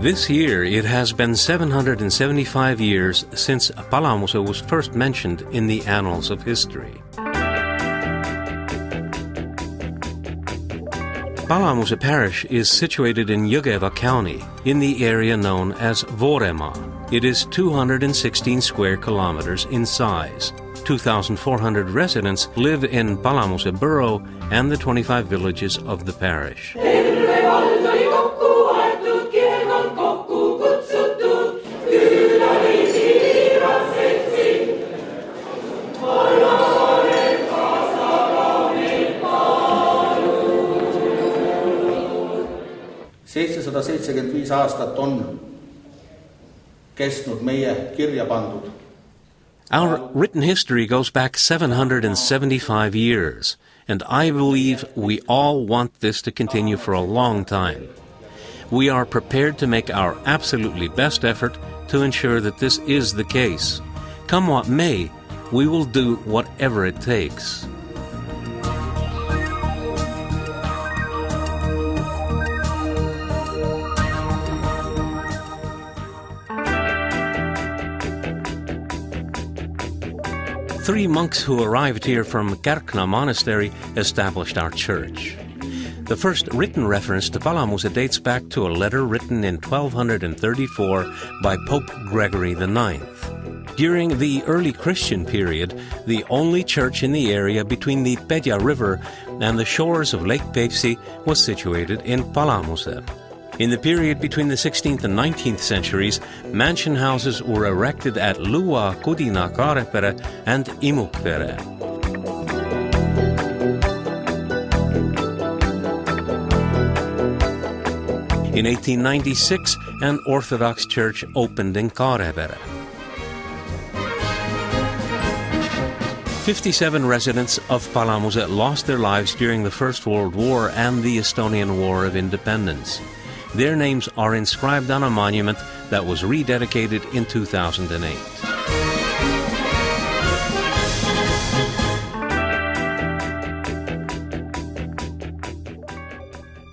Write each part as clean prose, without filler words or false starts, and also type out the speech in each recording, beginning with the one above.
This year, it has been 775 years since Palamuse was first mentioned in the annals of history. Palamuse parish is situated in Jõgeva County, in the area known as Vooremaa. It is 216 square kilometers in size. 2,400 residents live in Palamuse borough and the 25 villages of the parish. aastat on kestnud meie kirja pandud. Our written history goes back 775 years, and I believe we all want this to continue for a long time. We are prepared to make our absolutely best effort to ensure that this is the case. Come what may, we will do whatever it takes. Three monks who arrived here from Kärkna Monastery established our church. The first written reference to Palamuse dates back to a letter written in 1234 by Pope Gregory IX. During the early Christian period, the only church in the area between the Pedja River and the shores of Lake Peipsi was situated in Palamuse. In the period between the 16th and 19th centuries, mansion houses were erected at Luua, Kudina, Kaarepere, and Imukvere. In 1896, an Orthodox church opened in Kaarepere. 57 residents of Palamuse lost their lives during the First World War and the Estonian War of Independence. Their names are inscribed on a monument that was rededicated in 2008.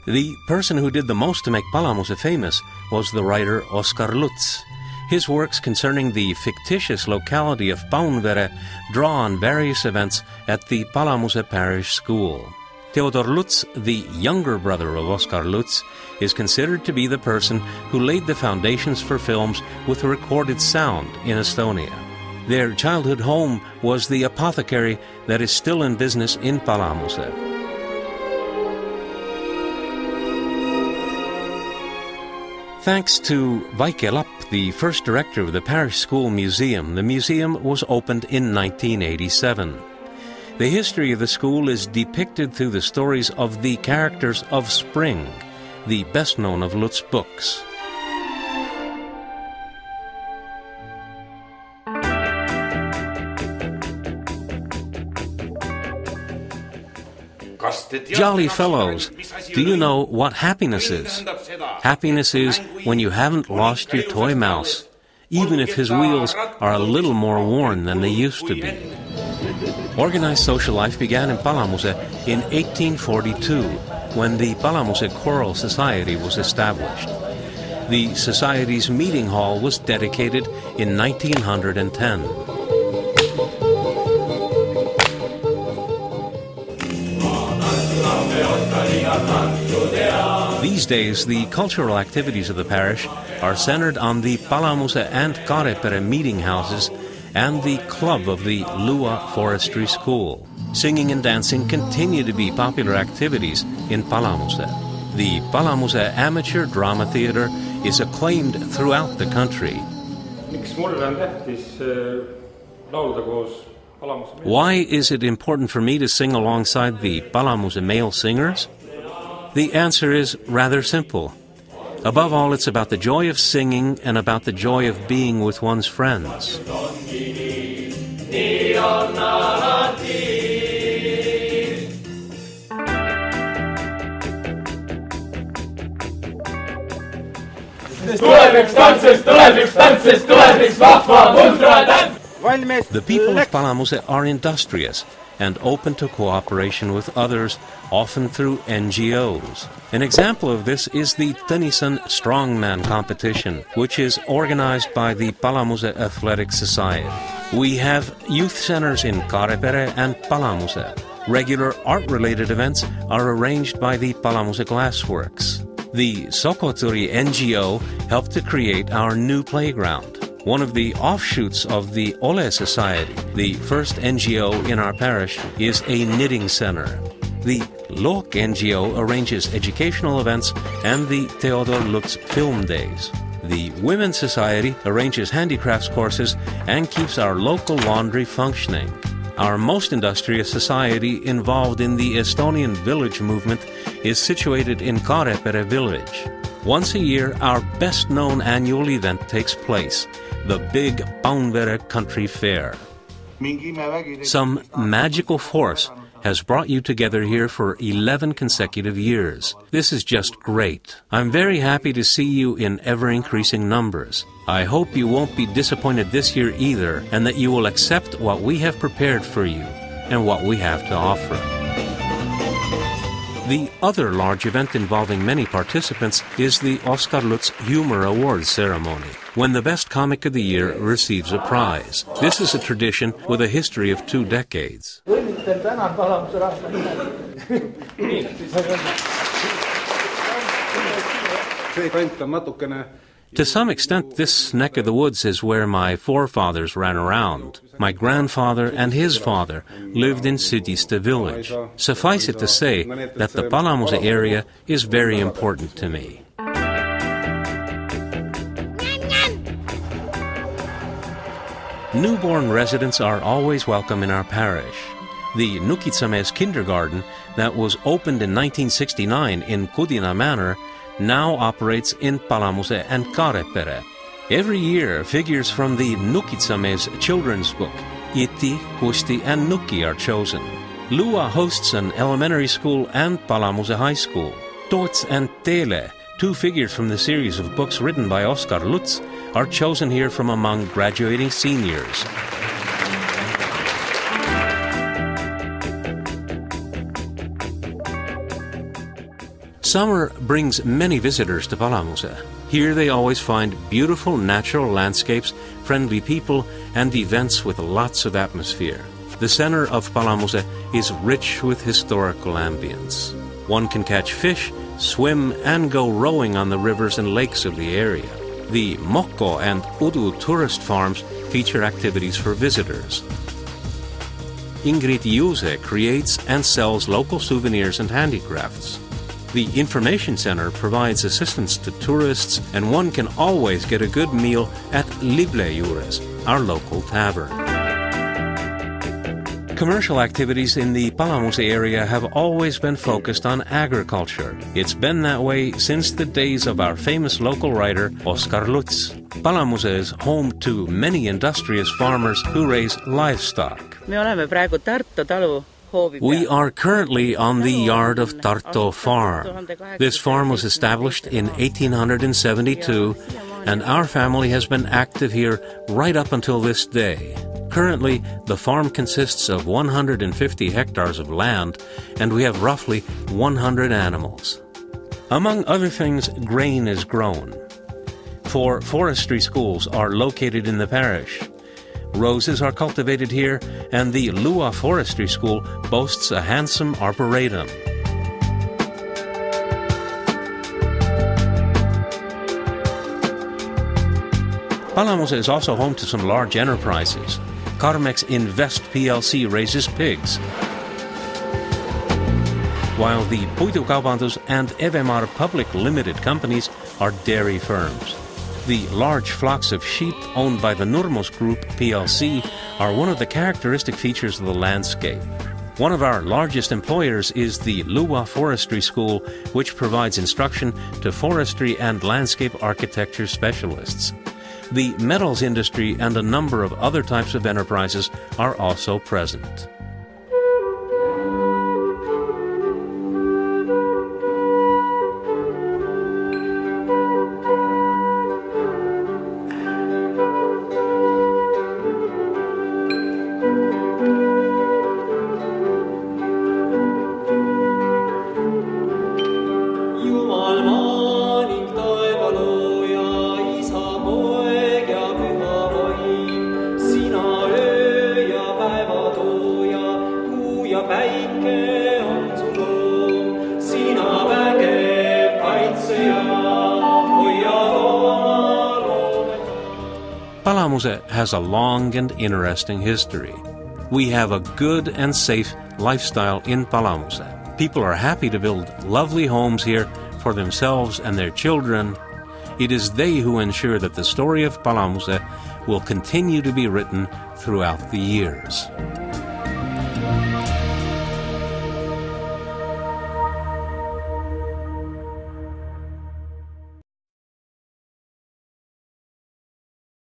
The person who did the most to make Palamuse famous was the writer Oskar Luts. His works concerning the fictitious locality of Paunvere draw on various events at the Palamuse Parish School. Theodor Luts, the younger brother of Oskar Luts, is considered to be the person who laid the foundations for films with recorded sound in Estonia. Their childhood home was the apothecary that is still in business in Palamuse. Thanks to Vaike Lapp, the first director of the Parish School Museum, the museum was opened in 1987. The history of the school is depicted through the stories of the characters of Spring, the best known of Lut's books. Jolly fellows, do you know what happiness is? Happiness is when you haven't lost your toy mouse, even if his wheels are a little more worn than they used to be. Organized social life began in Palamuse in 1842, when the Palamuse Choral Society was established. The society's meeting hall was dedicated in 1910. These days, the cultural activities of the parish are centered on the Palamuse and Kaarepere meeting houses and the club of the Luua Forestry School. Singing and dancing continue to be popular activities in Palamuse. The Palamuse Amateur Drama Theatre is acclaimed throughout the country. Why is it important for me to sing alongside the Palamuse male singers? The answer is rather simple. Above all, it's about the joy of singing and about the joy of being with one's friends. The people of Palamuse are industrious, and open to cooperation with others, often through NGOs. An example of this is the Tennyson Strongman competition, which is organized by the Palamuse Athletic Society. We have youth centers in Kaarepere and Palamuse. Regular art-related events are arranged by the Palamuse Glassworks. The Sokoturi NGO helped to create our new playground. One of the offshoots of the Ole Society, the first NGO in our parish, is a knitting center. The Lok NGO arranges educational events and the Theodor Lutz Film Days. The Women's Society arranges handicrafts courses and keeps our local laundry functioning. Our most industrious society involved in the Estonian village movement is situated in Kaarepere village. Once a year, our best-known annual event takes place, the big Paunvere Country Fair. Some magical force has brought you together here for 11 consecutive years. This is just great. I'm very happy to see you in ever-increasing numbers. I hope you won't be disappointed this year either, and that you will accept what we have prepared for you and what we have to offer. The other large event involving many participants is the Oskar Lutz Humor Awards ceremony, when the best comic of the year receives a prize. This is a tradition with a history of 2 decades. To some extent, this neck of the woods is where my forefathers ran around. My grandfather and his father lived in Sydiste village. Suffice it to say that the Palamuse area is very important to me. Newborn residents are always welcome in our parish. The Nukitsamees kindergarten that was opened in 1969 in Kudina Manor now operates in Palamuse and Kaarepere. Every year, figures from the Nukitsamees children's book, Iti, Kusti, and Nuki are chosen. Lua hosts an elementary school and Palamuse High School. Toots and Tele, 2 figures from the series of books written by Oskar Lutz, are chosen here from among graduating seniors. Summer brings many visitors to Palamuse. Here they always find beautiful natural landscapes, friendly people, and events with lots of atmosphere. The center of Palamuse is rich with historical ambience. One can catch fish, swim, and go rowing on the rivers and lakes of the area. The Mokko and Udu tourist farms feature activities for visitors. Ingrid Juuse creates and sells local souvenirs and handicrafts. The Information Center provides assistance to tourists, and one can always get a good meal at Liblejures, our local tavern. Commercial activities in the Palamuse area have always been focused on agriculture. It's been that way since the days of our famous local writer, Oskar Lutz. Palamuse is home to many industrious farmers who raise livestock. We are currently on the yard of Tarto Farm. This farm was established in 1872, and our family has been active here right up until this day. Currently, the farm consists of 150 hectares of land, and we have roughly 100 animals. Among other things, grain is grown. 4 forestry schools are located in the parish. Roses are cultivated here, and the Lua Forestry School boasts a handsome arboretum. Palamuse is also home to some large enterprises. Carmex Invest PLC raises pigs, while the Puidukaubandus and Evemar Public Limited companies are dairy firms. The large flocks of sheep owned by the Nurmos Group PLC are one of the characteristic features of the landscape. One of our largest employers is the Lua Forestry School, which provides instruction to forestry and landscape architecture specialists. The metals industry and a number of other types of enterprises are also present. Palamuse has a long and interesting history. We have a good and safe lifestyle in Palamuse. People are happy to build lovely homes here for themselves and their children. It is they who ensure that the story of Palamuse will continue to be written throughout the years.